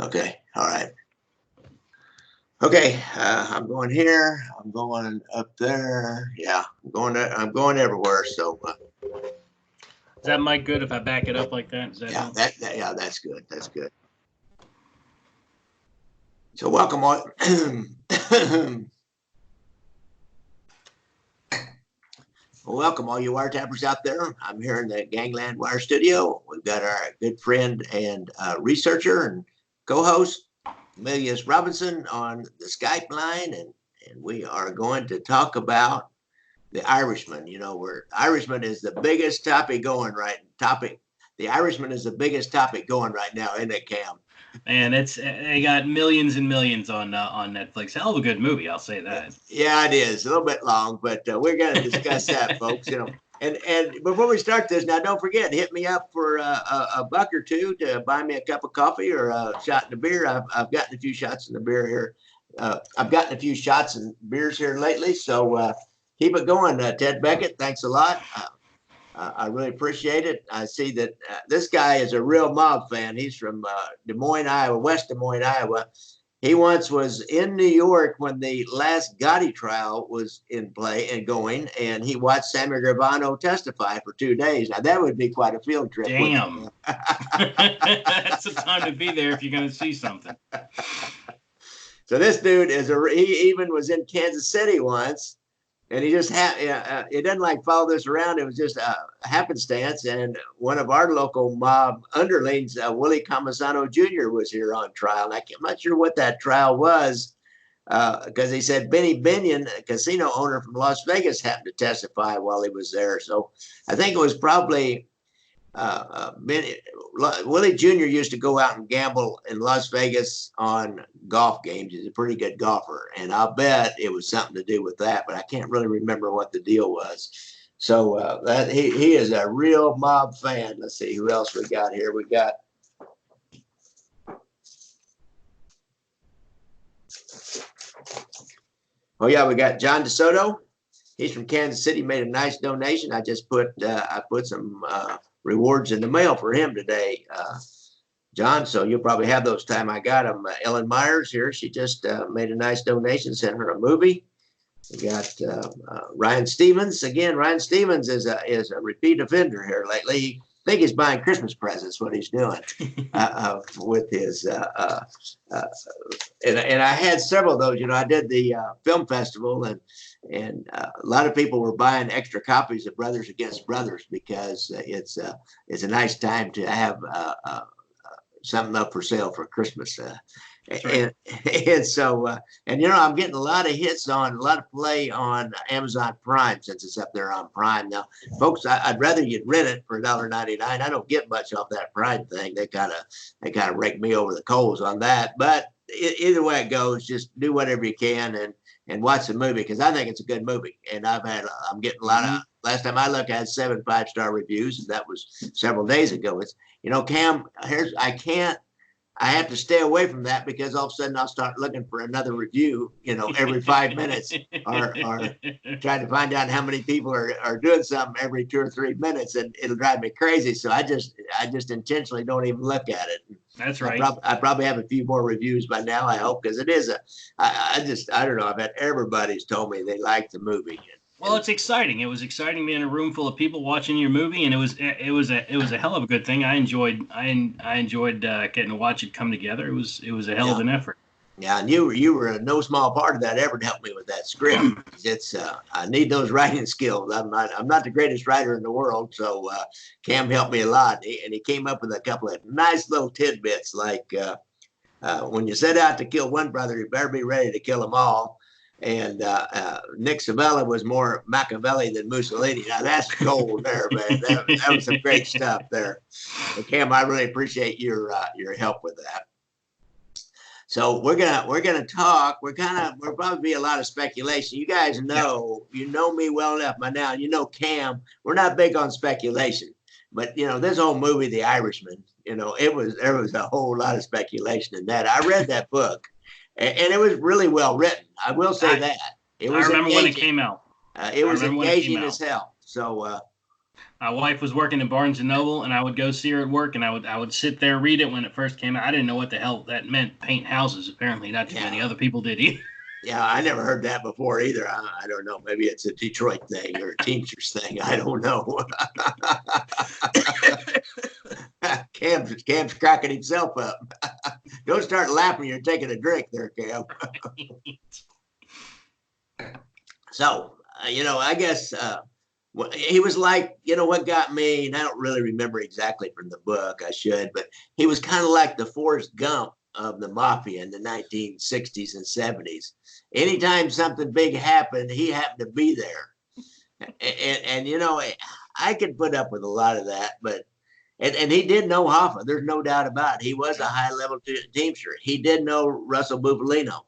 Okay. All right. Okay. I'm going here. I'm going up there. Yeah. I'm going everywhere. So. Is that mic good if I back it up like that? Is that yeah. Yeah. That's good. That's good. So welcome all. Welcome all you wiretappers out there. I'm here in the Gangland Wire studio. We've got our good friend and researcher and co-host Milius Robinson on the Skype line, and we are going to talk about the Irishman. You know, Irishman is the biggest topic going right. The Irishman is the biggest topic going right now, isn't it, Cam? And they got millions and millions on Netflix. Hell of a good movie, I'll say that. Yeah, it is a little bit long, but we're going to discuss that, folks. You know, and before we start this, now don't forget, hit me up for a buck or two to buy me a cup of coffee or a shot in the beer. I've gotten a few shots in the beer here. I've gotten a few shots and beers here lately, so keep it going, Ted Beckett. Thanks a lot. I really appreciate it. I see that this guy is a real mob fan. He's from Des Moines, Iowa, West Des Moines, Iowa. He once was in New York when the last Gotti trial was in play and going, and he watched Sammy Gravano testify for 2 days. Now, that would be quite a field trip. Damn. That's the time to be there if you're going to see something. So this dude he even was in Kansas City once. And he just it doesn't like follow this around. It was just a happenstance. And one of our local mob underlings, Willie Comisano Jr., was here on trial. And I'm not sure what that trial was because he said Benny Binion, a casino owner from Las Vegas, happened to testify while he was there. So I think it was probably Willie Jr. used to go out and gamble in Las Vegas on golf games. He's a pretty good golfer, and I'll bet it was something to do with that, but I can't really remember what the deal was. So that he is a real mob fan. Let's see who else we got here. We got we got John DeSoto. He's from Kansas City. Made a nice donation. I just put some rewards in the mail for him today, John. So you'll probably have those time I got them. Ellen Myers here. She just made a nice donation, sent her a movie. We got Ryan Stevens. Again, Ryan Stevens is a repeat offender here lately. I think he's buying Christmas presents, what he's doing with his. And I had several of those. You know, I did the film festival, and a lot of people were buying extra copies of Brothers Against Brothers because it's a nice time to have something up for sale for Christmas. Right. And so and you know, I'm getting a lot of hits on, a lot of play on Amazon Prime since it's up there on Prime now, folks. I'd rather you'd rent it for $1.99. I don't get much off that Prime thing. They kind of rake me over the coals on that. But either way it goes, just do whatever you can and watch the movie because I think it's a good movie. And I'm getting a lot of. Last time I looked, I had 7 5-star reviews, and that was several days ago. It's, you know, Cam, I have to stay away from that because all of a sudden I'll start looking for another review, you know, every 5 minutes or trying to find out how many people are doing something every 2 or 3 minutes, and it'll drive me crazy. So I just intentionally don't even look at it. That's right. I probably have a few more reviews by now, I hope, because it is I don't know. I bet everybody's told me they liked the movie. Well, it's exciting. It was exciting being in a room full of people watching your movie, and it was a hell of a good thing. I enjoyed getting to watch it come together. It was a hell of an effort. Yeah, and you were no small part of that effort. Helped me with that script. It's I need those writing skills. I'm not the greatest writer in the world, so Cam helped me a lot, and he came up with a couple of nice little tidbits like when you set out to kill one brother, you better be ready to kill them all. And Nick Savella was more Machiavelli than Mussolini. Now that's gold there, man. That was some great stuff there. But Cam, I really appreciate your help with that. So we're gonna talk. We'll probably be a lot of speculation. You guys know, you know me well enough by now. You know Cam. We're not big on speculation, but you know this whole movie, The Irishman. You know, there was a whole lot of speculation in that. I read that book. And it was really well written. I will say that. I remember when it came out. It was engaging as hell. So My wife was working at Barnes and Noble, and I would go see her at work, and I would sit there read it when it first came out. I didn't know what the hell that meant. Paint houses. Apparently, not too many other people did either. Yeah, I never heard that before either. I don't know. Maybe it's a Detroit thing or a Teamsters thing. I don't know. Cam's cracking himself up. Don't start laughing. You're taking a drink there, Cam. So, I guess he was like, what got me, and I don't really remember exactly from the book, I should, but he was kind of like the Forrest Gump of the mafia in the 1960s and 70s. Anytime something big happened, he happened to be there. And I could put up with a lot of that, but and he did know Hoffa. There's no doubt about it. He was a high-level teamster. He did know Russell Bufalino.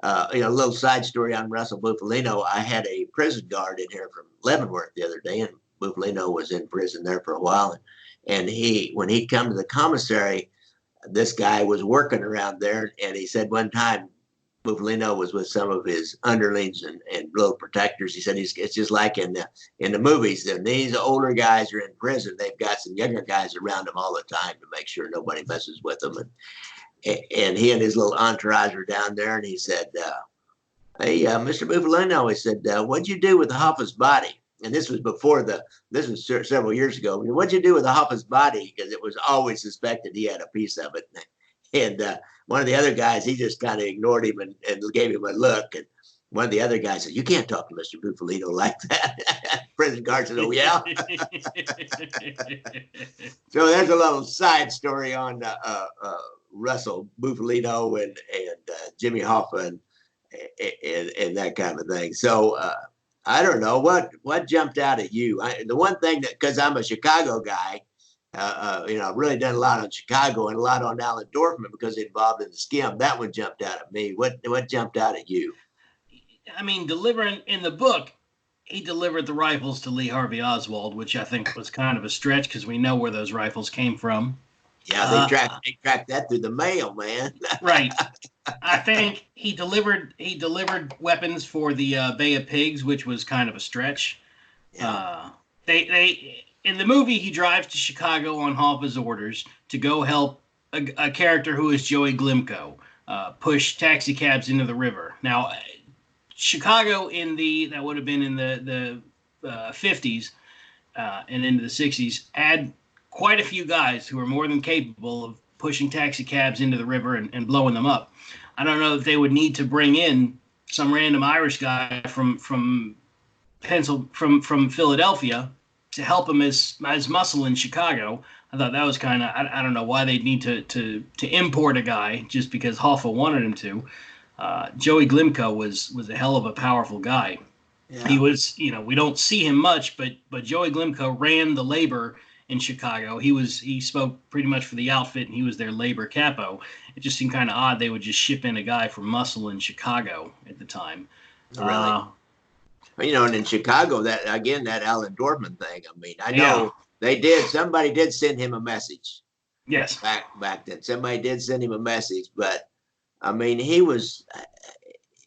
A little side story on Russell Bufalino. I had a prison guard in here from Leavenworth the other day, and Bufalino was in prison there for a while. And when he come to the commissary, this guy was working around there, and he said one time Bufalino was with some of his underlings and little protectors. He said it's just like in the movies. And these older guys are in prison. They've got some younger guys around them all the time to make sure nobody messes with them. And he and his little entourage were down there, and he said, "Hey, Mr. Bufalino," he said, "what'd you do with the Hoffa's body?" And this was this was several years ago. "What'd you do with the Hoffa's body?" Because it was always suspected he had a piece of it. And one of the other guys, he just kind of ignored him and gave him a look. And one of the other guys said, "You can't talk to Mr. Bufalino like that." Prison guard said, "Oh, yeah." So there's a little side story on Russell Bufalino and Jimmy Hoffa and that kind of thing. So I don't know what jumped out at you. The one thing that, because I'm a Chicago guy, I've really done a lot on Chicago and a lot on Alan Dorfman because involved in the skim. That one jumped out at me. What jumped out at you? I mean, delivering in the book, he delivered the rifles to Lee Harvey Oswald, which I think was kind of a stretch because we know where those rifles came from. Yeah, they tracked that through the mail, man. Right. I think he delivered weapons for the Bay of Pigs, which was kind of a stretch. Yeah. They in the movie, he drives to Chicago on Hoffa's orders to go help a character who is Joey Glimko push taxi cabs into the river. Now, Chicago that would have been in the 50s and into the 60s had quite a few guys who were more than capable of pushing taxi cabs into the river and blowing them up. I don't know if they would need to bring in some random Irish guy from Philadelphia to help him as muscle in Chicago. I thought that was kind of, I don't know why they'd need to import a guy just because Hoffa wanted him to. Joey Glimko was a hell of a powerful guy. Yeah. He was, we don't see him much, but Joey Glimko ran the labor in Chicago. He spoke pretty much for the outfit, and he was their labor capo. It just seemed kind of odd they would just ship in a guy from muscle in Chicago at the time. Really? And in Chicago, that Alan Dorfman thing, I mean, I know somebody did send him a message. Yes. Back then. Somebody did send him a message, but I mean, he was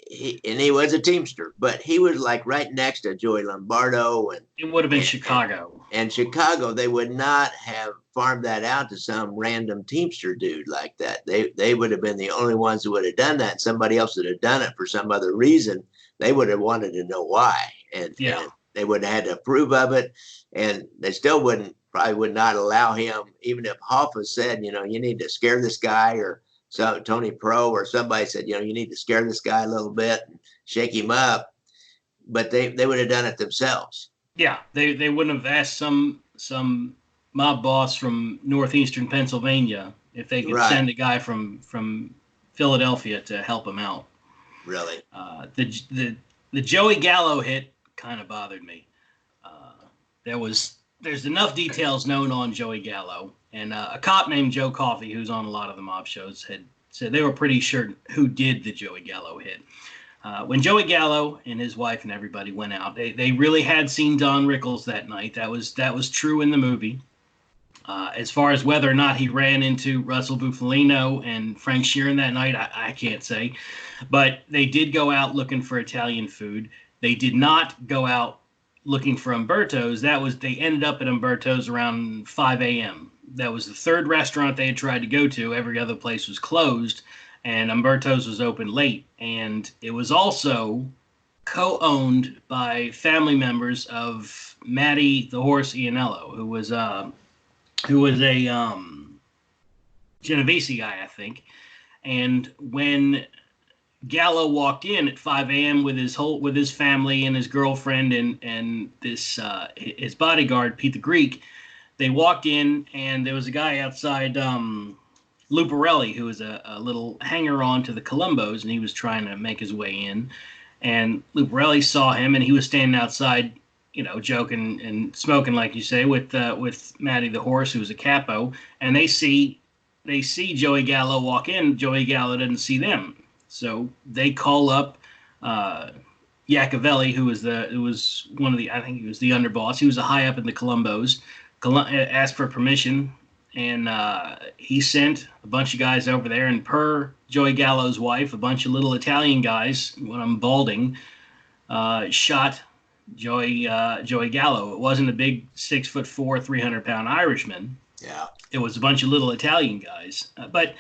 a Teamster, but he was like right next to Joey Lombardo. And it would have been Chicago. And Chicago, they would not have farmed that out to some random Teamster dude like that. They would have been the only ones who would have done that. Somebody else would have done it for some other reason. They would have wanted to know why. And they would have had to approve of it. And they still probably would not allow him, even if Hoffa said, you need to scare this guy, or so Tony Pro or somebody said, you need to scare this guy a little bit and shake him up. But they would have done it themselves. Yeah, they wouldn't have asked some mob boss from northeastern Pennsylvania if they could send a guy from Philadelphia to help him out. Really? The Joey Gallo hit kind of bothered me. There's enough details known on Joey Gallo. And a cop named Joe Coffey, who's on a lot of the mob shows, had said they were pretty sure who did the Joey Gallo hit. When Joey Gallo and his wife and everybody went out, they really had seen Don Rickles that night. That was true in the movie. As far as whether or not he ran into Russell Bufalino and Frank Sheeran that night, I can't say. But they did go out looking for Italian food. They did not go out looking for Umberto's. They ended up at Umberto's around 5 a.m. That was the third restaurant they had tried to go to. Every other place was closed, and Umberto's was open late. And it was also co-owned by family members of Matty the Horse Ianello, who was a Genovese guy, I think. And when Gallo walked in at 5 a.m. with his family and his girlfriend and this his bodyguard Pete the Greek, they walked in and there was a guy outside, Luparelli, who was a little hanger-on to the Colombos, and he was trying to make his way in. And Luparelli saw him, and he was standing outside, joking and smoking, like you say, with Matty the Horse, who was a capo. And they see Joey Gallo walk in. Joey Gallo doesn't see them, so they call up Iacovelli, who was one of the, I think he was the underboss. He was a high up in the Colombos. Asked for permission, and he sent a bunch of guys over there. And per Joey Gallo's wife, a bunch of little Italian guys, when I'm balding, shot Joey Gallo. It wasn't a big 6'4", 300-pound Irishman. Yeah, it was a bunch of little Italian guys. But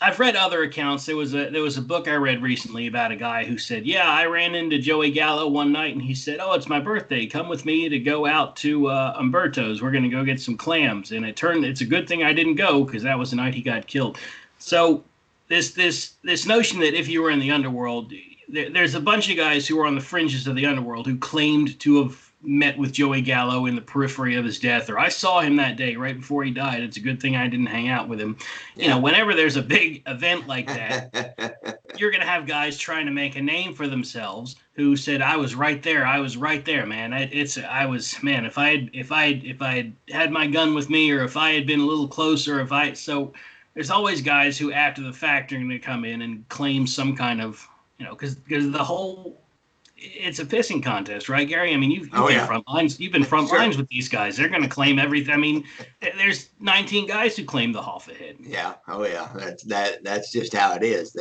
I've read other accounts. There was a book I read recently about a guy who said, "Yeah, I ran into Joey Gallo one night, and he said, 'Oh, it's my birthday. Come with me to go out to Umberto's. We're going to go get some clams.' And it's a good thing I didn't go, because that was the night he got killed." So this notion that if you were in the underworld, there's a bunch of guys who were on the fringes of the underworld who claimed to have met with Joey Gallo in the periphery of his death, or I saw him that day right before he died. It's a good thing I didn't hang out with him. Yeah. Whenever there's a big event like that, you're going to have guys trying to make a name for themselves who said, "I was right there. I was right there, man. If I had my gun with me, or if I had been a little closer, so there's always guys who after the fact are going to come in and claim some kind of, because the whole, it's a pissing contest, right, Gary? I mean, you've been front lines. You've been front lines with these guys. They're going to claim everything. I mean, there's 19 guys who claim the Hoffa hit. Yeah. Oh yeah. That's just how it is.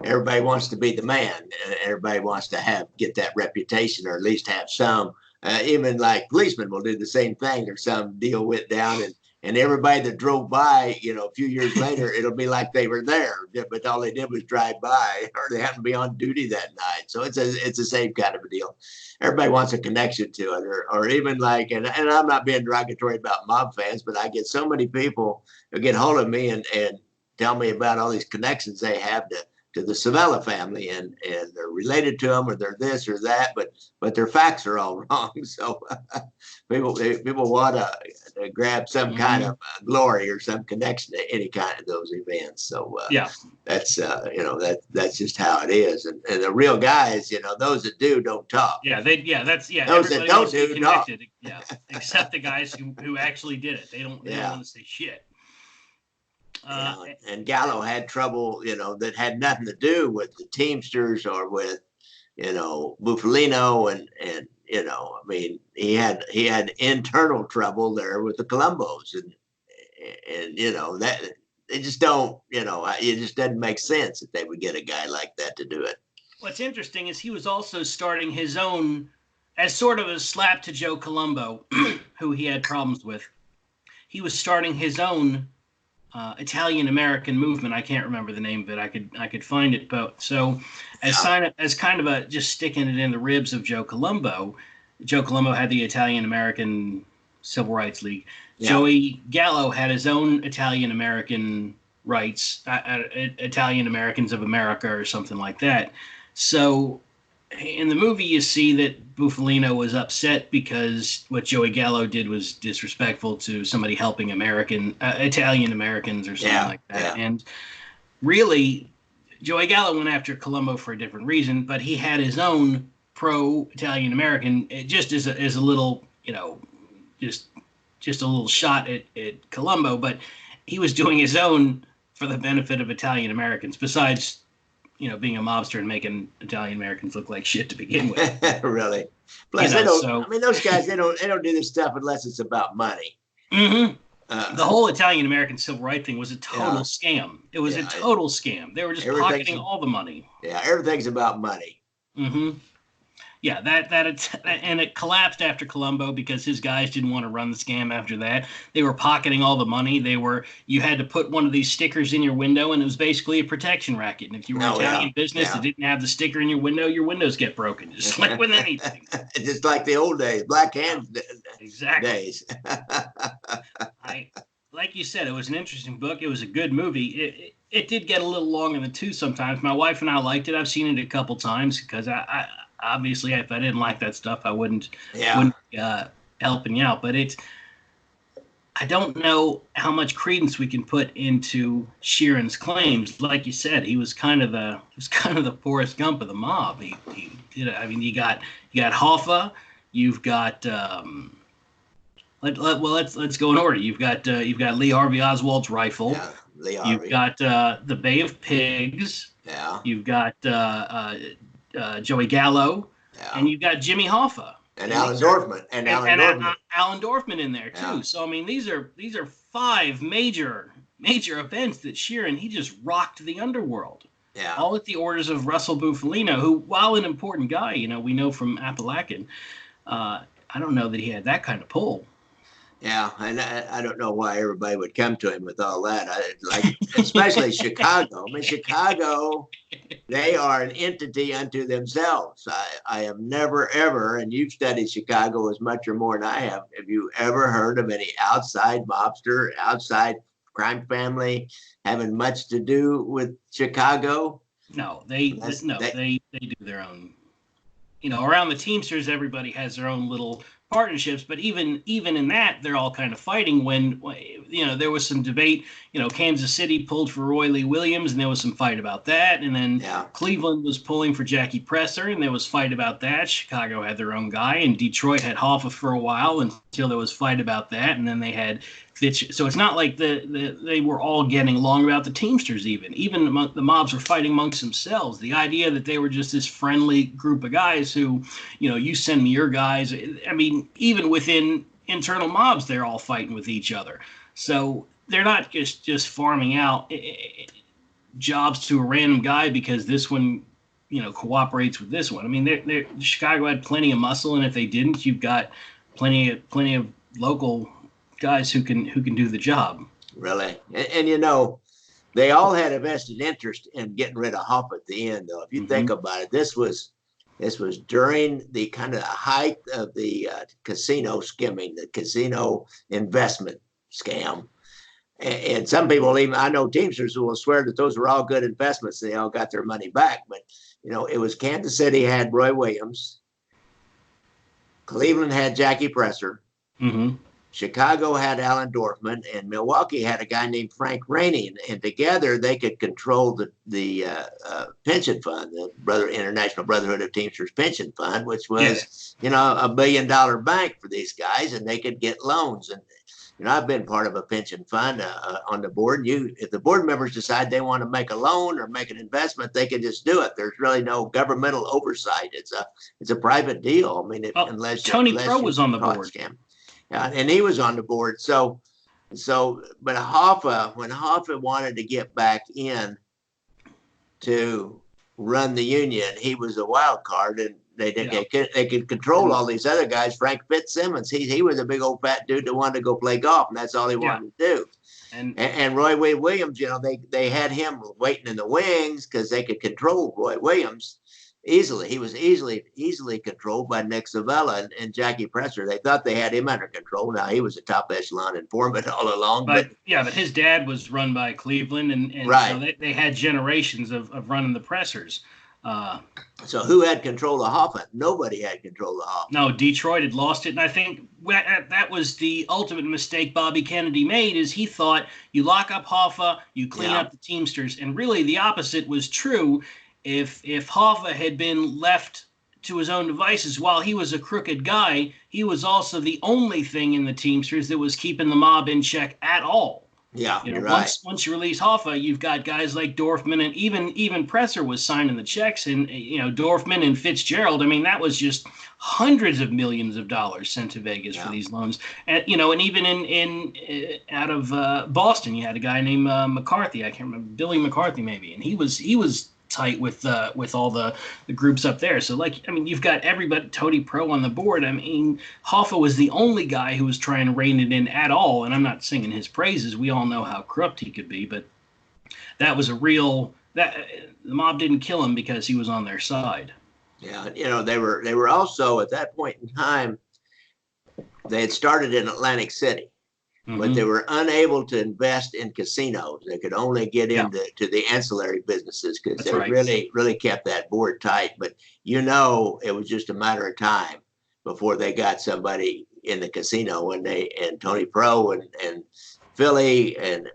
Everybody wants to be the man. Everybody wants to get that reputation, or at least have some. Even like policemen will do the same thing, or some deal went down, and everybody that drove by, a few years later, it'll be like they were there, but all they did was drive by, or they happened to be on duty that night. So it's the same kind of a deal. Everybody wants a connection to it, or even like, and I'm not being derogatory about mob fans, but I get so many people who get hold of me and tell me about all these connections they have to the Savella family, and they're related to them, or they're this or that, but their facts are all wrong. So people want to grab some kind of glory or some connection to any kind of those events. So that's that's just how it is. And the real guys, those that do don't talk. Yeah, those that don't do talk. Yeah, except the guys who actually did it. They don't want to say shit. And Gallo had trouble, that had nothing to do with the Teamsters or with, Bufalino, and I mean, he had internal trouble there with the Colombos, and that they just don't, it just doesn't make sense that they would get a guy like that to do it. What's interesting is he was also starting his own, as sort of a slap to Joe Colombo, who he had problems with. He was starting his own Italian American movement. I can't remember the name of it. I could find it, but so as kind of a just sticking it in the ribs of Joe Colombo. Joe Colombo had the Italian American Civil Rights League. Yeah. Joey Gallo had his own Italian American rights, Italian Americans of America, or something like that. So in the movie, you see that Bufalino was upset because what Joey Gallo did was disrespectful to somebody helping Italian Americans or something like that. Yeah. And really, Joey Gallo went after Colombo for a different reason, but he had his own pro-Italian American, just as a little, just a little shot at Colombo, but he was doing his own for the benefit of Italian Americans, besides being a mobster and making Italian Americans look like shit to begin with. Really. Plus, they don't. I mean, those guys, they don't do this stuff unless it's about money. Mm-hmm. The whole Italian American civil rights thing was a total scam. It was a total scam. They were just pocketing all the money. Yeah, everything's about money. Mm-hmm. Yeah, and it collapsed after Colombo because his guys didn't want to run the scam after that. They were pocketing all the money. You had to put one of these stickers in your window, and it was basically a protection racket. And if you were an Italian business that didn't have the sticker in your windows get broken, just like with anything. Just like the old days, Black Hand days. Like you said, it was an interesting book. It was a good movie. It did get a little long in the tooth sometimes. My wife and I liked it. I've seen it a couple times because I obviously, if I didn't like that stuff, I wouldn't helping you out. But I don't know how much credence we can put into Sheeran's claims. Like you said, he was kind of the Forrest Gump of the mob. He did it. I mean, you got Hoffa, you've got let's go in order. You've got Lee Harvey Oswald's rifle. Yeah, Lee Harvey. You've got the Bay of Pigs. Yeah. You've got Joey Gallo, and you've got Jimmy Hoffa and Alan Dorfman and Alan Dorfman in there too. Yeah. So I mean, these are 5 major events that Sheeran, he just rocked the underworld. Yeah. All at the orders of Russell Bufalino, who, while an important guy, we know from Appalachian, I don't know that he had that kind of pull. Yeah, and I don't know why everybody would come to him with all that. Especially Chicago. I mean, Chicago, they are an entity unto themselves. I have never, ever, and you've studied Chicago as much or more than I have you ever heard of any outside mobster, outside crime family having much to do with Chicago? No, they do their own. Around the Teamsters, everybody has their own little partnerships, but even in that, they're all kind of fighting. When there was some debate, Kansas City pulled for Roy Lee Williams, and there was some fight about that, and then Cleveland was pulling for Jackie Presser, and there was fight about that. Chicago had their own guy, and Detroit had Hoffa for a while until there was fight about that, and then they had Fitch. So it's not like they were all getting along about the Teamsters. Even the mobs were fighting amongst themselves. The idea that they were just this friendly group of guys who, you send me your guys. I mean, even within internal mobs, they're all fighting with each other. So they're not just farming out jobs to a random guy because this one, cooperates with this one. I mean, Chicago had plenty of muscle, and if they didn't, you've got plenty of local guys who can do the job. Really, and they all had a vested interest in getting rid of Hoffa at the end. Though, if you think about it, this was during the kind of height of the casino skimming, the casino investment scam. And some people, even I know Teamsters who will swear that those were all good investments. They all got their money back. But, it was Kansas City had Roy Williams. Cleveland had Jackie Presser. Mm-hmm. Chicago had Alan Dorfman, and Milwaukee had a guy named Frank Rainey, and together they could control the pension fund, the International Brotherhood of Teamsters Pension Fund, which was $1 billion bank for these guys, and they could get loans. And I've been part of a pension fund on the board. If the board members decide they want to make a loan or make an investment, they can just do it. There's really no governmental oversight. It's a private deal. I mean, unless Tony Pro was on the board. Scam. And he was on the board. But Hoffa, when Hoffa wanted to get back in to run the union, he was a wild card, and they could control all these other guys. Frank Fitzsimmons, he was a big old fat dude that wanted to go play golf, and that's all he wanted to do. And Roy Williams, they had him waiting in the wings because they could control Roy Williams easily. He was easily controlled by Nick Savella and Jackie Presser. They thought they had him under control. Now he was a top echelon informant all along. But his dad was run by Cleveland, and right. So they had generations of running the Pressers. So who had control of Hoffa? Nobody had control of Hoffa. No, Detroit had lost it, and I think that was the ultimate mistake Bobby Kennedy made. Is he thought you lock up Hoffa, you clean up the Teamsters, and really the opposite was true. If Hoffa had been left to his own devices, while he was a crooked guy, he was also the only thing in the Teamsters that was keeping the mob in check at all. Yeah, you're right. Once you release Hoffa, you've got guys like Dorfman, and even Presser was signing the checks, and Dorfman and Fitzgerald. I mean, that was just hundreds of millions of dollars sent to Vegas for these loans, and and even in out of Boston, you had a guy named McCarthy. I can't remember, Billy McCarthy maybe, and he was tight with all the groups up there. So like, I mean, you've got everybody, Tony Pro on the board. I mean, Hoffa was the only guy who was trying to rein it in at all. And I'm not singing his praises. We all know how corrupt he could be, but that was the mob didn't kill him because he was on their side. Yeah. They were also at that point in time, they had started in Atlantic City. But they were unable to invest in casinos. They could only get into the ancillary businesses because they really kept that board tight. But it was just a matter of time before they got somebody in the casino. And Tony Pro and Philly and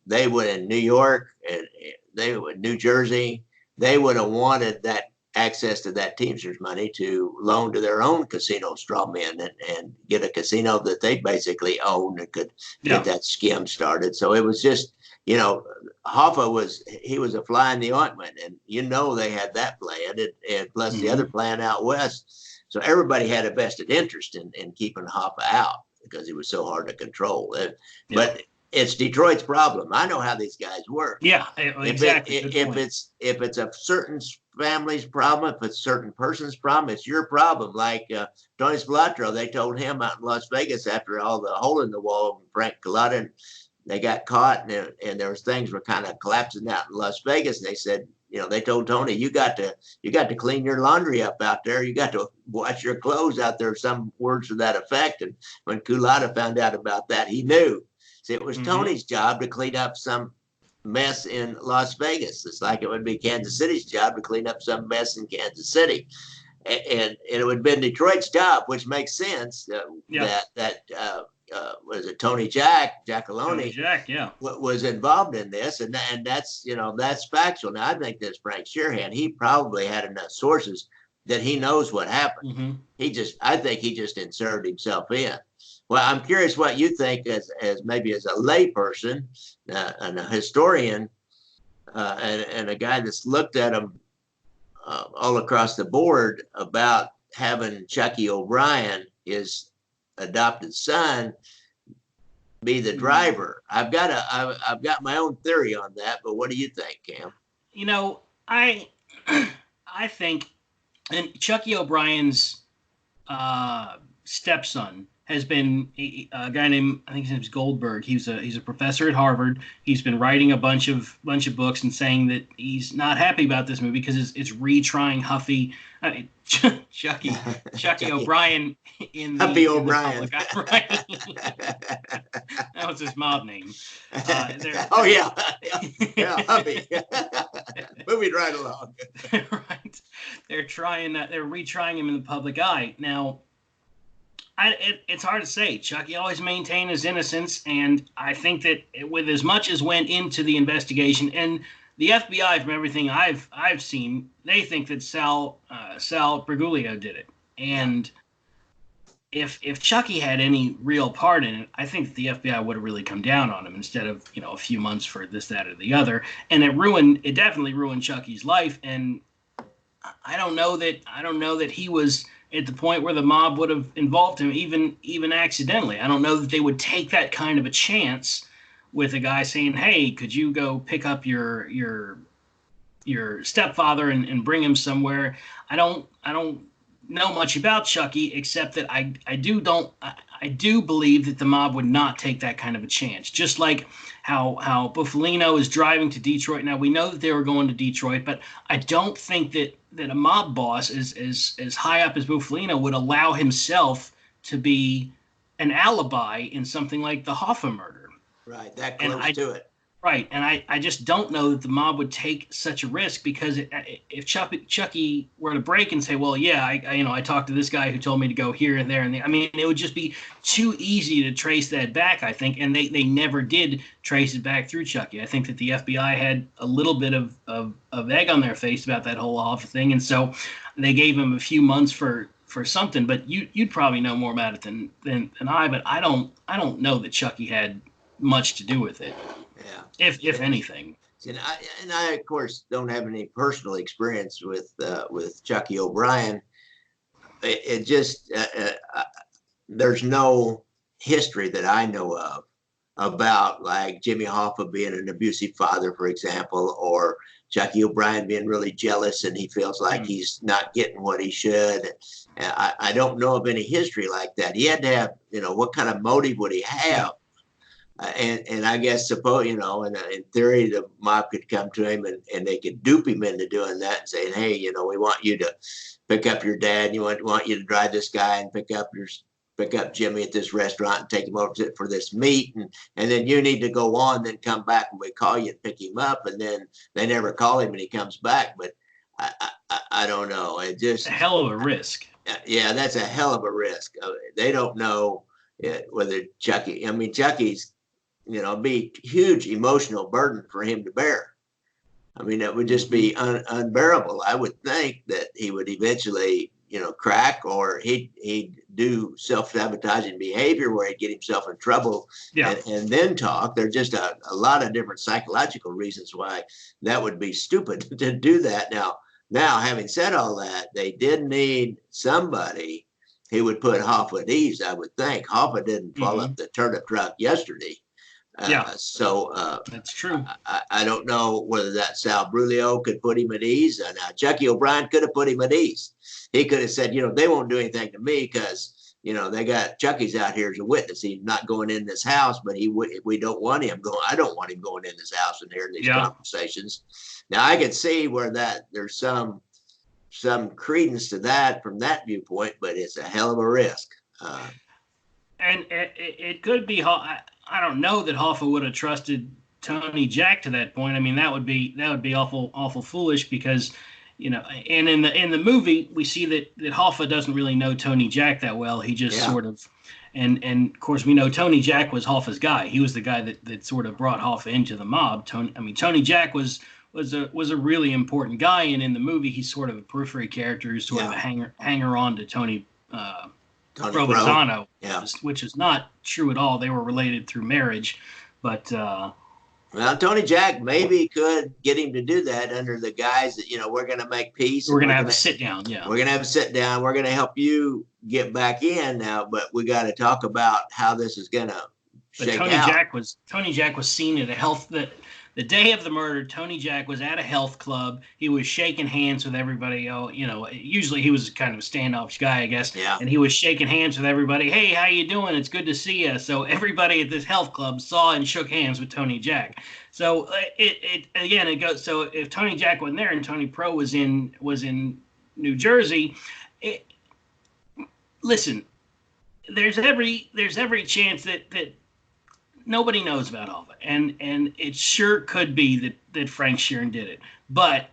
they would in New York and they would New Jersey. They would have wanted that access to that Teamsters money to loan to their own casino straw men and get a casino that they basically owned and could get that skim started. So it was just, Hoffa was a fly in the ointment, and they had that plan and plus the other plan out west. So everybody had a vested interest in keeping Hoffa out because he was so hard to control. But it's Detroit's problem. I know how these guys work. Yeah, exactly. If it's a certain family's problem, if it's a certain person's problem, it's your problem. Like Tony Spilotro, they told him out in Las Vegas after all the hole in the wall and Frank Culloden, they got caught and there was things were kind of collapsing out in Las Vegas. They said, they told Tony, you got to clean your laundry up out there. You got to wash your clothes out there. Some words to that effect. And when Culloden found out about that, he knew. See, it was Tony's job to clean up some mess in Las Vegas. It's like it would be Kansas City's job to clean up some mess in Kansas City. And it would have been Detroit's job, which makes sense. That was it Tony Giacalone was involved in this, and that's factual. Now I think this Frank Sheerhan, he probably had enough sources that he knows what happened. I think he just inserted himself in. Well, I'm curious what you think as maybe as a lay person and a historian and a guy that's looked at them all across the board about having Chucky O'Brien, his adopted son, be the driver. I've got my own theory on that, but what do you think, Cam? I think, and Chucky O'Brien's stepson has been a guy named, I think his name's Goldberg. He's a professor at Harvard. He's been writing a bunch of books and saying that he's not happy about this movie because it's retrying Huffy. I mean, Chucky O'Brien in the Huffy O'Brien. That was his mob name. Huffy. Moving right along. Right. They're retrying him in the public eye now. It's hard to say. Chucky always maintained his innocence, and I think that with as much as went into the investigation, and the FBI, from everything I've seen, they think that Sal Briguglio did it. And if Chucky had any real part in it, I think that the FBI would have really come down on him instead of a few months for this, that, or the other. And it definitely ruined Chucky's life. And I don't know that he was at the point where the mob would have involved him, even accidentally. I don't know that they would take that kind of a chance with a guy saying, "Hey, could you go pick up your stepfather and bring him somewhere?" I don't know much about Chucky except that I do believe that the mob would not take that kind of a chance. Just like how Bufalino is driving to Detroit. Now we know that they were going to Detroit, but I don't think that a mob boss as high up as Bufalino would allow himself to be an alibi in something like the Hoffa murder. Right, that close to it. Right, and I just don't know that the mob would take such a risk because if Chucky were to break and say, well, yeah, I talked to this guy who told me to go here and there, and I mean, it would just be too easy to trace that back, I think, and they never did trace it back through Chucky. I think that the FBI had a little bit of egg on their face about that whole Hoffa thing, and so they gave him a few months for something. But you'd probably know more about it than I. But I don't know that Chucky had much to do with it. Yeah. If anything. And I of course don't have any personal experience with Chucky O'Brien. It just there's no history that I know about like Jimmy Hoffa being an abusive father, for example, or Jackie O'Brien being really jealous and he feels like he's not getting what he should. I don't know of any history like that. He had to have, what kind of motive would he have? And I guess suppose, in theory, the mob could come to him and they could dupe him into doing that and saying, hey, we want you to pick up your dad. You want you to drive this guy and pick up Jimmy at this restaurant and take him over for this meet. And then you need to go on, then come back when we call you and pick him up. And then they never call him and he comes back. But I don't know. It just a hell of a risk. Yeah, that's a hell of a risk. They don't know whether Chucky's, be huge emotional burden for him to bear. I mean, it would just be unbearable. I would think that he would eventually, crack, or he'd do self-sabotaging behavior where he'd get himself in trouble and then talk. There's just a lot of different psychological reasons why that would be stupid to do that. Now, having said all that, they did need somebody who would put Hoffa at ease, I would think. Hoffa didn't fall up the turnip truck yesterday. So that's true. I don't know whether that Sal Brulio could put him at ease. And Chucky O'Brien could have put him at ease. He could have said, they won't do anything to me because, they got Chucky's out here as a witness. He's not going in this house, but we don't want him going. I don't want him going in this house and hearing these conversations. Now I can see where there's some credence to that from that viewpoint, but it's a hell of a risk. And it could be. I don't know that Hoffa would have trusted Tony Jack to that point. I mean, that would be awful foolish because, and in the movie we see that Hoffa doesn't really know Tony Jack that well. He just sort of, and of course we know Tony Jack was Hoffa's guy. He was the guy that sort of brought Hoffa into the mob. Tony Jack was a really important guy, and in the movie he's sort of a periphery character who's sort of a hanger on to Tony Provenzano, which is not true at all. They were related through marriage, but Tony Jack maybe could get him to do that under the guise that we're going to make peace. We're going to have a sit down. We're going to have a sit down. We're going to help you get back in now, but we got to talk about how this is going to shake out. Tony Jack was seen at the day of the murder. Tony Jack was at a health club. He was shaking hands with everybody. Usually he was kind of a standoffish guy, I guess. Yeah. And he was shaking hands with everybody. Hey, how you doing? It's good to see you. So everybody at this health club saw and shook hands with Tony Jack. So it goes. So if Tony Jack wasn't there and Tony Pro was in New Jersey, listen, there's every chance that nobody knows about Hoffa, and it sure could be that Frank Sheeran did it. But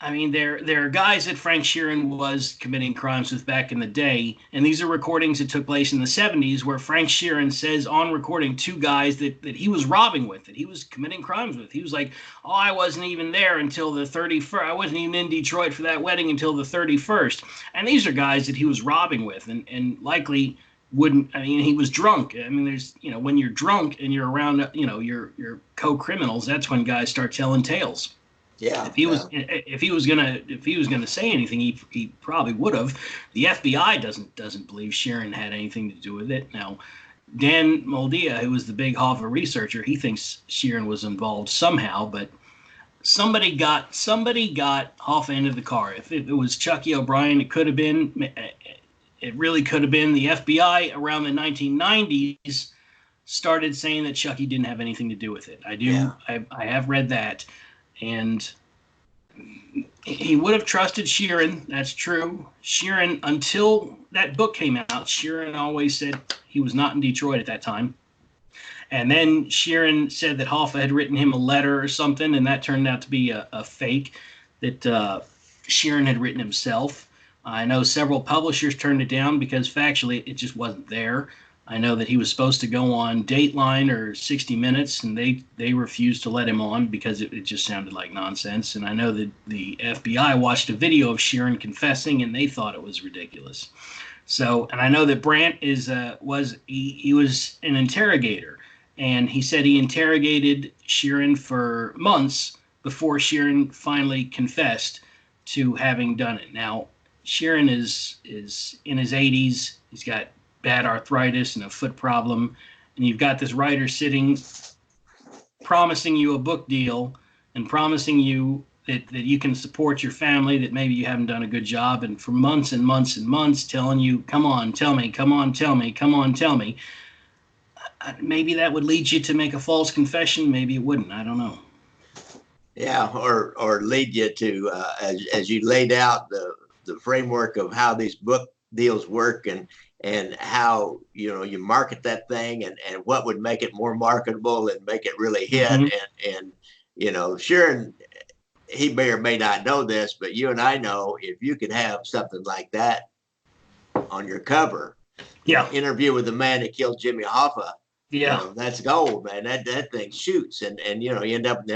I mean, there are guys that Frank Sheeran was committing crimes with back in the day, and these are recordings that took place in the 70s where Frank Sheeran says on recording two guys that he was robbing with, that he was committing crimes with. He was like, "Oh, I wasn't even there until the 31st. I wasn't even in Detroit for that wedding until the 31st." And these are guys that he was robbing with, and likely wouldn't. I mean, he was drunk. I mean, there's when you're drunk and you're around your co-criminals, that's when guys start telling tales. Yeah. If he was gonna say anything, he probably would have. The FBI doesn't believe Sheeran had anything to do with it. Now, Dan Moldia, who was the big Hoffa researcher, he thinks Sheeran was involved somehow, but somebody got Hoffa into the car. If it was Chucky O'Brien, it could have been. It really could have been. The FBI around the 1990s started saying that Chucky didn't have anything to do with it. I have read that. And he would have trusted Sheeran. That's true. Sheeran, until that book came out, Sheeran always said he was not in Detroit at that time. And then Sheeran said that Hoffa had written him a letter or something, and that turned out to be a fake that Sheeran had written himself. I know several publishers turned it down because factually it just wasn't there. I know that he was supposed to go on Dateline or 60 Minutes, and they refused to let him on because it just sounded like nonsense. And I know that the FBI watched a video of Sheeran confessing, and they thought it was ridiculous. So, and I know that Brandt was an interrogator, and he said he interrogated Sheeran for months before Sheeran finally confessed to having done it. Now, Sheeran is in his 80s. He's got bad arthritis and a foot problem, and you've got this writer sitting promising you a book deal and promising you that you can support your family, that maybe you haven't done a good job, and for months and months and months telling you, come on, tell me, come on, tell me, come on, tell me. Maybe that would lead you to make a false confession. Maybe it wouldn't. I don't know. Yeah, or lead you to as you laid out the framework of how these book deals work, and how you market that thing, and what would make it more marketable and make it really hit. And Sharon, he may or may not know this, but you and I know, if you could have something like that on your cover, Interview with the Man That Killed Jimmy Hoffa, that's gold, man. That thing shoots, and you end up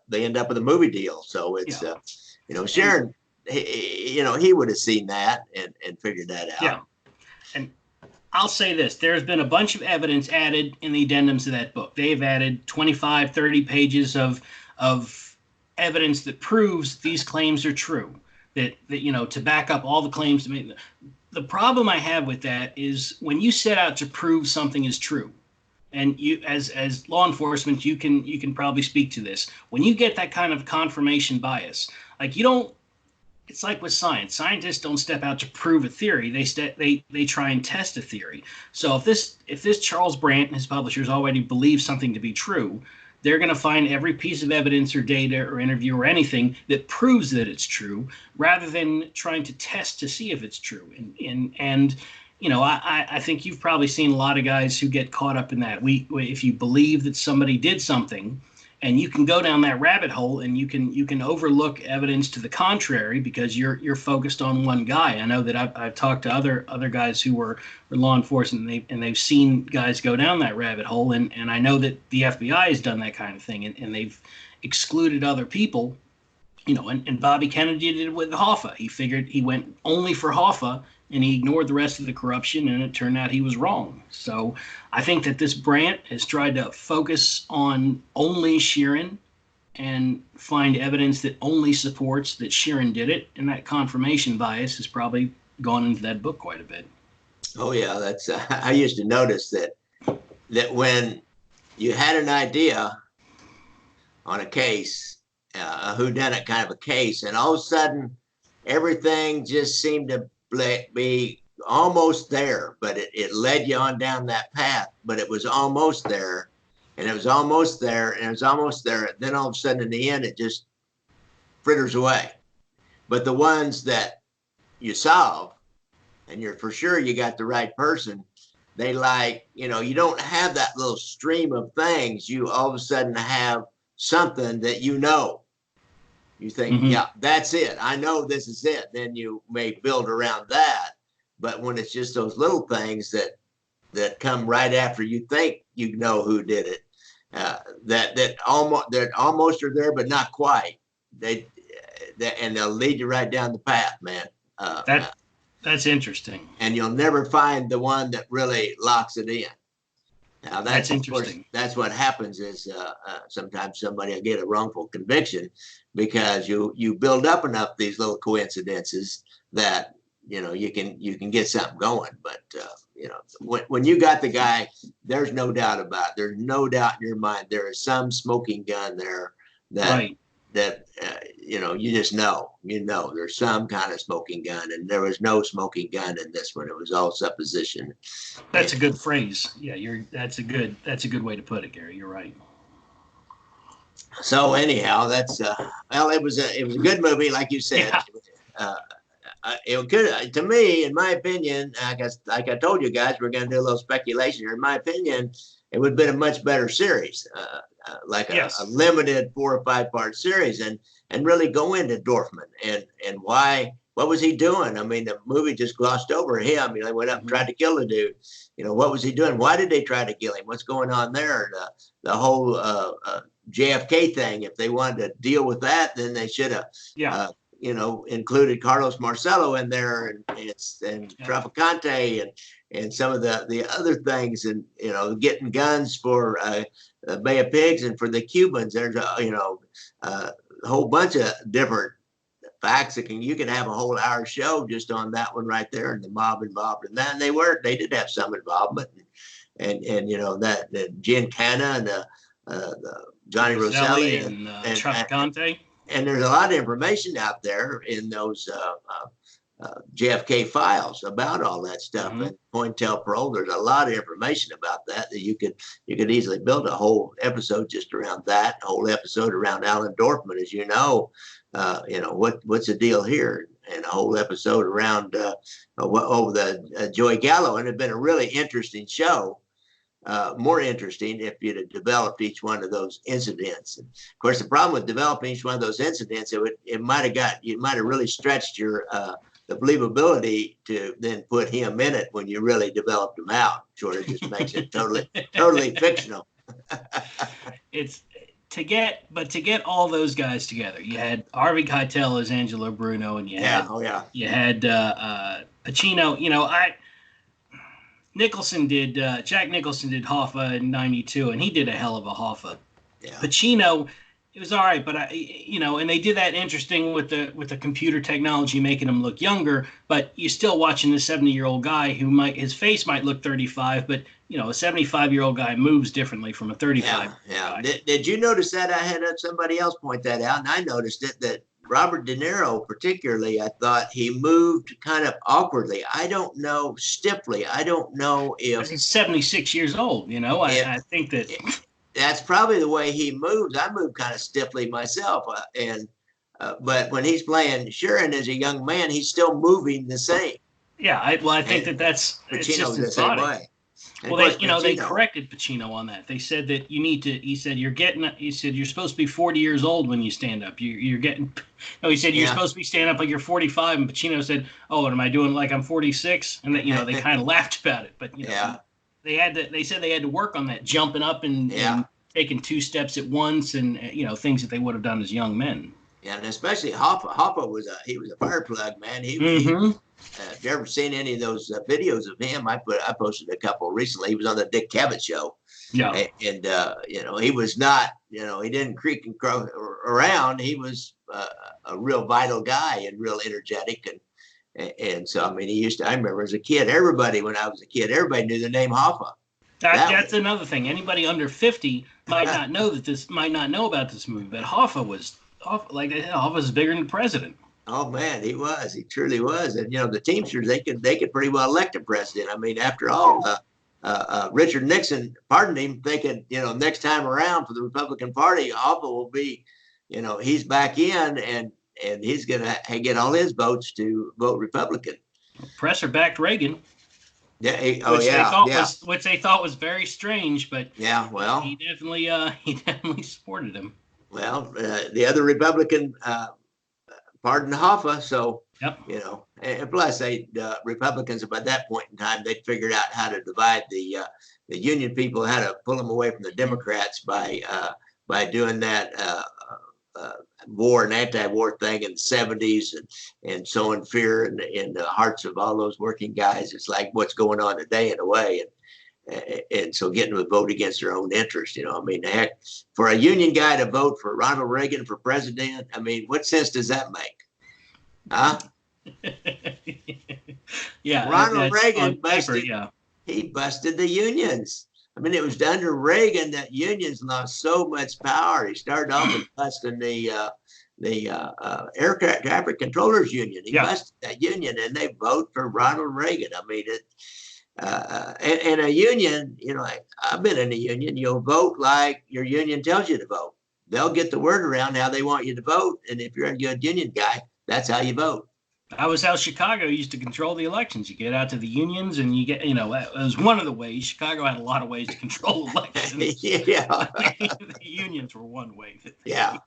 they end up with a movie deal. So it's Sharon, he would have seen that and figured that out. Yeah, and I'll say this: there's been a bunch of evidence added in the addendums to that book. They've added 25, 30 pages of evidence that proves these claims are true, that to back up all the claims to make. The problem I have with that is when you set out to prove something is true, and you as law enforcement, you can probably speak to this. When you get that kind of confirmation bias, like it's like with science. Scientists don't step out to prove a theory. They try and test a theory. So if this Charles Brandt and his publishers already believe something to be true, they're going to find every piece of evidence or data or interview or anything that proves that it's true, rather than trying to test to see if it's true. And I think you've probably seen a lot of guys who get caught up in that. If you believe that somebody did something, and you can go down that rabbit hole, and you can overlook evidence to the contrary because you're focused on one guy. I know that I've talked to other guys who were law enforcement, and they've seen guys go down that rabbit hole, and I know that the FBI has done that kind of thing, and they've excluded other people, and Bobby Kennedy did it with Hoffa. He figured he went only for Hoffa, and he ignored the rest of the corruption, and it turned out he was wrong. So I think that this Brandt has tried to focus on only Sheeran and find evidence that only supports that Sheeran did it, and that confirmation bias has probably gone into that book quite a bit. Oh yeah, that's I used to notice that when you had an idea on a case, a whodunit kind of a case, and all of a sudden everything just seemed to be almost there, but it led you on down that path, but it was almost there, and it was almost there, and it was almost there. Then all of a sudden in the end, it just fritters away. But the ones that you solve, and you're for sure you got the right person, they you don't have that little stream of things. You all of a sudden have something that you think, yeah, that's it. I know this is it. Then you may build around that. But when it's just those little things that come right after you think you know who did it, that almost are there, but not quite. And they'll lead you right down the path, man. That's interesting. And you'll never find the one that really locks it in. Now that's interesting. Of course, that's what happens is sometimes somebody will get a wrongful conviction because you build up enough these little coincidences that you can get something going. But when you got the guy, there's no doubt about it. There's no doubt in your mind there is some smoking gun there that you just know there's some kind of smoking gun, and there was no smoking gun in this one. It was all supposition. That's a good phrase. Yeah, that's a good way to put it, Gary. You're right. So anyhow, that's it was a good movie, like you said. Yeah. It could, to me, in my opinion, like I told you guys, we're going to do a little speculation here. In my opinion, it would have been a much better series, a limited 4 or 5 part series, and really go into Dorfman and why. What was he doing? I mean, the movie just glossed over him. They went up and tried to kill the dude. What was he doing? Why did they try to kill him? What's going on there? The whole JFK thing. If they wanted to deal with that, then they should have. Included Carlos Marcello in there and Traficante and some of the other things, and getting guns for Bay of Pigs and for the Cubans. There's a whole bunch of different facts that you can have a whole hour show just on that one right there, and the mob involved in that. And they did have some involvement, and that Giancana and the Johnny Roselli Rosselli and Trafficante. And there's a lot of information out there in those JFK files about all that stuff. And COINTELPRO, there's a lot of information about that you could easily build a whole episode just around that, a whole episode around Alan Dorfman, as you know, what's the deal here, and a whole episode around Joey Gallo. And it'd been a really interesting show. More interesting if you'd have developed each one of those incidents. And of course, the problem with developing each one of those incidents, you might have really stretched your the believability to then put him in it when you really developed him out. Sort of just makes it totally fictional. It's to get all those guys together. You had Harvey Keitel as Angelo Bruno, and you had Pacino. Jack Nicholson did Hoffa in '92, and he did a hell of a Hoffa. Yeah. Pacino, it was all right, but and they did that interesting with the computer technology making him look younger, but you're still watching this 70-year-old guy who his face might look 35, but a 75-year-old guy moves differently from a 35. Yeah. Did you notice that? I had somebody else point that out, and I noticed it that Robert De Niro, particularly, I thought he moved kind of awkwardly. I don't know, stiffly. I don't know if he's 76 years old. I think that that's probably the way he moves. I move kind of stiffly myself, but when he's playing Sheeran as a young man, he's still moving the same. Yeah, I think that's Pacino's the same way. Well, they corrected Pacino on that. They said that he said you're supposed to be 40 years old when you stand up. You're getting. No, he said you're supposed to be standing up like you're 45, and Pacino said, "Oh, what am I doing like I'm 46?" And that they kind of laughed about it, but they said they had to work on that, jumping up and taking 2 steps at once, and things that they would have done as young men. Yeah, and especially Hoffa was a fire plug, man. Have you ever seen any of those videos of him? I posted a couple recently. He was on the Dick Cavett show. Yeah. And he was not, he didn't creak and crow around. He was a real vital guy and real energetic. And so, I mean, I remember as a kid, when I was a kid, everybody knew the name Hoffa. That's another thing. Anybody under 50 might not know about this movie, but Hoffa was bigger than the president. Oh man, he was. He truly was. And the Teamsters, they could pretty well elect a president. I mean, after all, Richard Nixon pardoned him, thinking next time around for the Republican Party, Hoffa will be, he's back in, and he's gonna get all his votes to vote Republican. Presser backed Reagan. Yeah. Which they thought was very strange, but well, he definitely supported him. Well, the other Republican. Pardon Hoffa, so and plus Republicans by that point in time they'd figured out how to divide the Union people, how to pull them away from the Democrats by doing that war and anti-war thing in the 70s and sowing fear in the hearts of all those working guys. It's like what's going on today in a way, and so getting them to vote against their own interest. I mean, heck, for a Union guy to vote for Ronald Reagan for president, I mean, what sense does that make? Huh? Yeah. Ronald Reagan busted the unions. I mean, it was under Reagan that unions lost so much power. He started off with busting the air traffic controllers union. He busted that union, and they vote for Ronald Reagan. I mean, and a union, I've been in a union, you'll vote like your union tells you to vote. They'll get the word around how they want you to vote. And if you're a good union guy, that's how you vote. That was how Chicago used to control the elections. You get out to the unions and you get, it was one of the ways. Chicago had a lot of ways to control elections. The unions were one way. Yeah.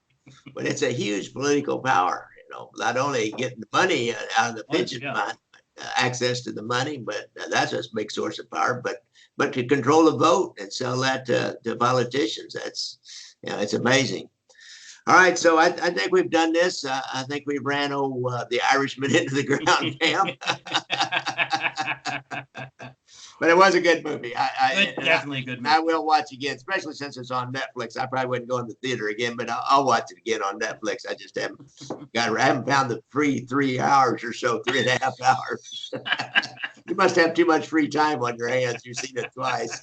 But it's a huge political power, not only getting the money out of the pension fund, access to the money, but that's a big source of power, but to control the vote and sell that to politicians, that's, it's amazing. All right, so I think we've done this. I think we ran the Irishman into the ground, Cam. But it was a good movie. Definitely a good movie. I will watch again, especially since it's on Netflix. I probably wouldn't go in the theater again, but I'll watch it again on Netflix. I just haven't found the free 3 hours or so, 3.5 hours. You must have too much free time on your hands. You've seen it twice.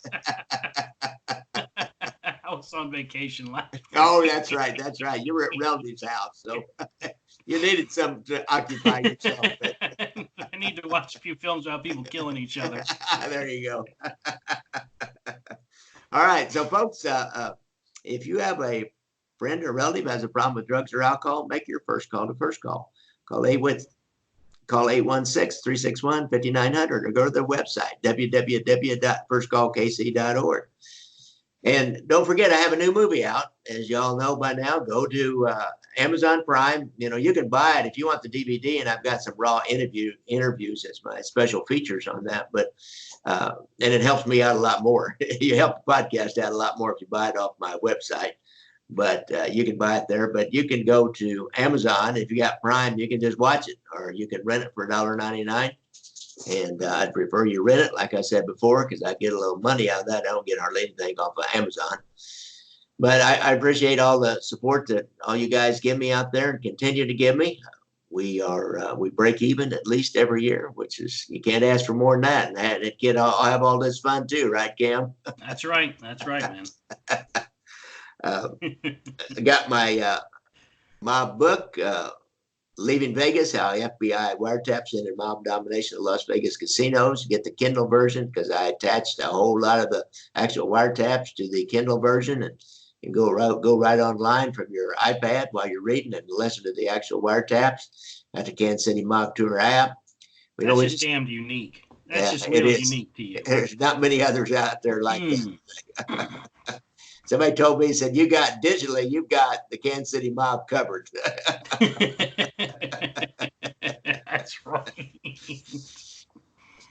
I was on vacation last week. Oh, that's right. That's right. You were at relative's house, so you needed something to occupy yourself. I need to watch a few films about people killing each other. There you go. All right. So, folks, if you have a friend or relative has a problem with drugs or alcohol, make your first call to First Call. Call 816-361-5900 or go to their website, www.firstcallkc.org. And don't forget, I have a new movie out. As y'all know by now, go to Amazon Prime. You can buy it if you want the DVD, and I've got some raw interviews as my special features on that. But and it helps me out a lot more. You help the podcast out a lot more if you buy it off my website. But you can buy it there. But you can go to Amazon. If you got Prime, you can just watch it, or you can rent it for $1.99. And I'd prefer you rent it, like I said before, because I get a little money out of that. I don't get hardly anything off of Amazon. But I appreciate all the support that all you guys give me out there and continue to give me. We break even at least every year, which is, you can't ask for more than that. And that kid, I'll have all this fun too, right, Cam? That's right. That's right, man. I got my book, Leaving Vegas, How FBI Wiretaps Ended Mob Domination of Las Vegas Casinos. You get the Kindle version because I attached a whole lot of the actual wiretaps to the Kindle version, and you can go right online from your iPad while you're reading and listen to the actual wiretaps at the Kansas City Mob Tour app. That's just damned unique. That's just really unique to you. There's not many others out there like that. Somebody told me, he said, you've got the Kansas City Mob covered. That's right.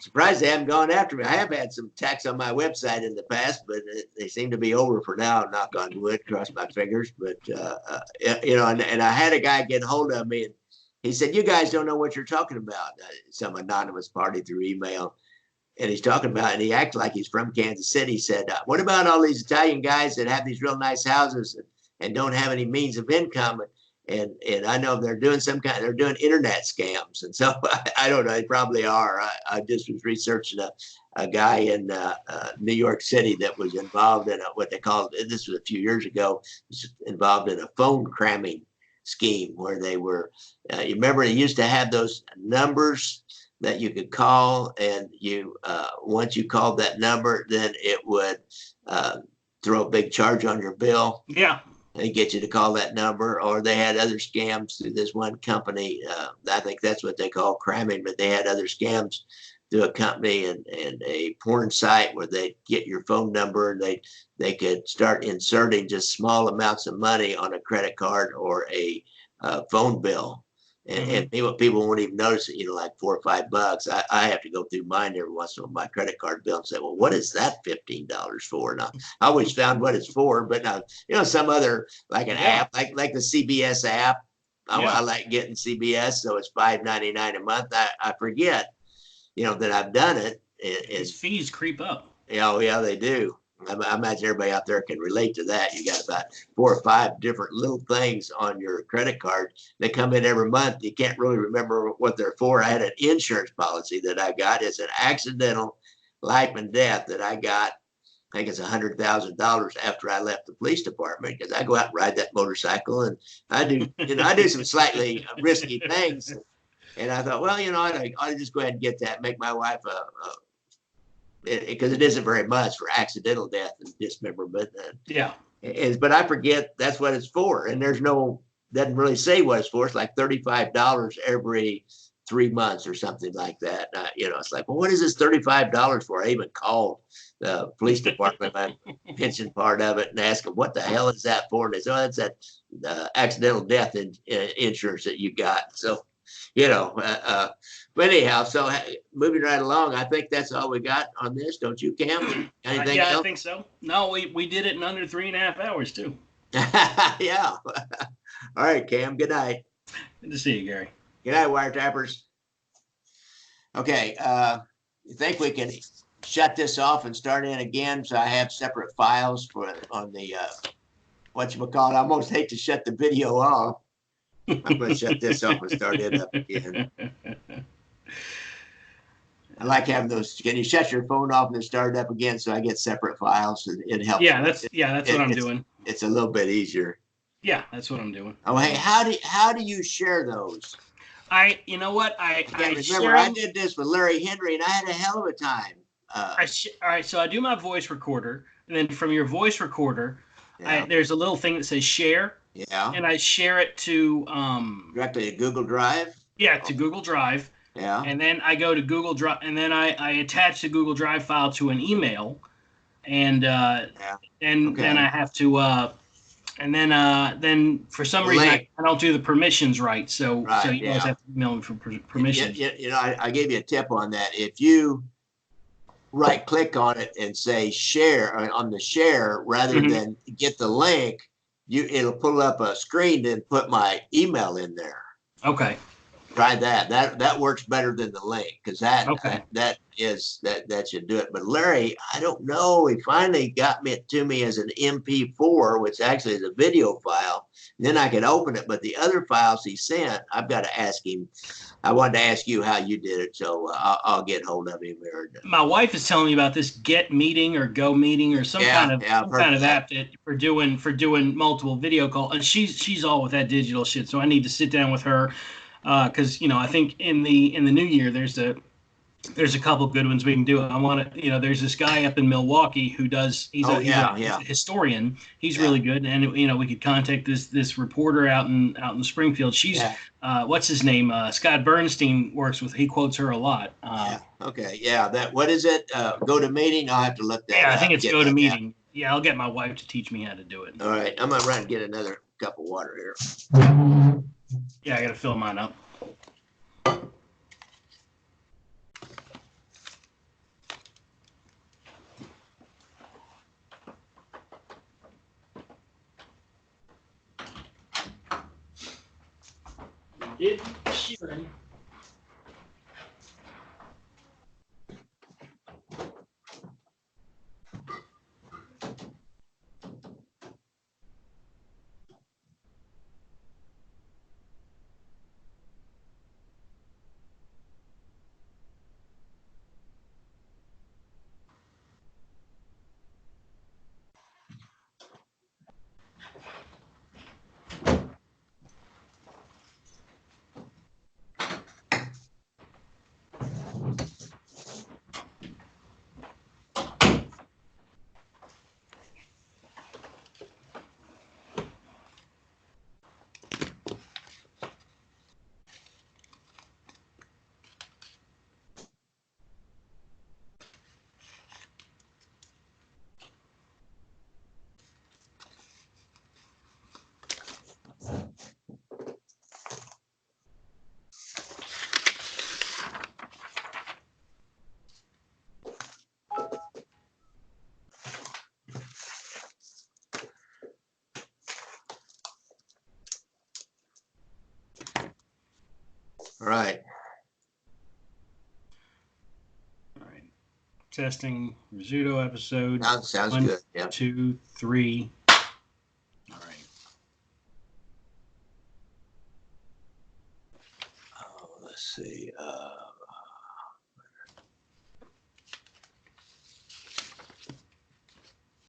Surprised they haven't gone after me. I have had some attacks on my website in the past, but they seem to be over for now. Knock on wood, cross my fingers. But, and I had a guy get hold of me, and he said, you guys don't know what you're talking about. Some anonymous party through email. And he's talking about, and he acted like he's from Kansas City. He said, what about all these Italian guys that have these real nice houses and don't have any means of income? And I know they're doing they're doing internet scams. And so I don't know, they probably are. I just was researching a guy in New York City that was involved in what they called, this was a few years ago, was involved in a phone cramming scheme where they were, you remember they used to have those numbers that you could call, and you once you called that number, then it would throw a big charge on your bill. Yeah. And get you to call that number. Or they had other scams through this one company. I think that's what they call cramming, but they had other scams through a company and a porn site where they get your phone number and they could start inserting just small amounts of money on a credit card or a phone bill. And people won't even notice it, like $4 or $5. I have to go through mine every once in a while, my credit card bill, and say, well, what is that $15 for? And I always found what it's for, but now, some other, like an app, like the CBS app. I like getting CBS, so it's $5.99 a month. I forget, that I've done it. His fees creep up. Yeah, they do. I imagine everybody out there can relate to that. You got about 4 or 5 different little things on your credit card. They come in every month. You can't really remember what they're for. I had an insurance policy that I got. It's an accidental life and death that I got. I think it's $100,000 after I left the police department, because I go out and ride that motorcycle, and I do some slightly risky things. And I thought, well, I ought to just go ahead and get that, make my wife because it isn't very much for accidental death and dismemberment. But I forget that's what it's for. And doesn't really say what it's for. It's like $35 every 3 months or something like that. It's like, well, what is this $35 for? I even called the police department, my pension part of it, and asked them, what the hell is that for? And they said, oh, that's that accidental death insurance that you got. So, but anyhow, so moving right along, I think that's all we got on this. Don't you, Cam? Anything else? I think so. No, we did it in under 3.5 hours too. Yeah. All right, Cam. Good night. Good to see you, Gary. Good night, wiretappers. Okay. You think we can shut this off and start in again, so I have separate files for on the whatchamacallit. I almost hate to shut the video off. I'm going to shut this off and start it up again. I like having those. Can you shut your phone off and then start it up again, so I get separate files? And it helps. Yeah, that's what I'm doing. It's a little bit easier. Yeah, that's what I'm doing. Oh, hey, how do you share those? You know what? I remember I did this with Larry Henry, and I had a hell of a time. All right, so I do my voice recorder, and then from your voice recorder, yeah. There's a little thing that says share. Yeah. And I share it to directly to Google Drive. Yeah, to Google Drive. Yeah. And then I go to Google Drive, and then I attach the Google Drive file to an email, and then I have to and then for some reason I don't do the permissions right. So you guys have to email me for permissions. You know, I gave you a tip on that. If you right click on it and say share on the share rather than get the link, it'll pull up a screen and put my email in there. Okay. Try that. That works better than the link, because that should do it. But Larry, I don't know. He finally got to me as an MP4, which actually is a video file. Then I could open it. But the other files he sent, I've got to ask him. I wanted to ask you how you did it, so I'll get hold of him. My wife is telling me about this Get Meeting or Go Meeting or some kind of app for doing multiple video calls, and she's all with that digital shit. So I need to sit down with her. Because I think in the new year there's a couple good ones we can do. I want to there's this guy up in Milwaukee who does he's a historian. He's really good, and we could contact this reporter out in Springfield. She's what's his name? Scott Bernstein works with. He quotes her a lot. What is it? Go to meeting. I'll have to look that. Yeah, I think it's Go to Meeting. Yeah, I'll get my wife to teach me how to do it. All right, I'm gonna run and get another cup of water here. Yeah, I gotta fill mine up. Sheeran. All right. Testing Rizzuto episode. Sounds good. Yeah. 2, 3. All right. Oh, let's see.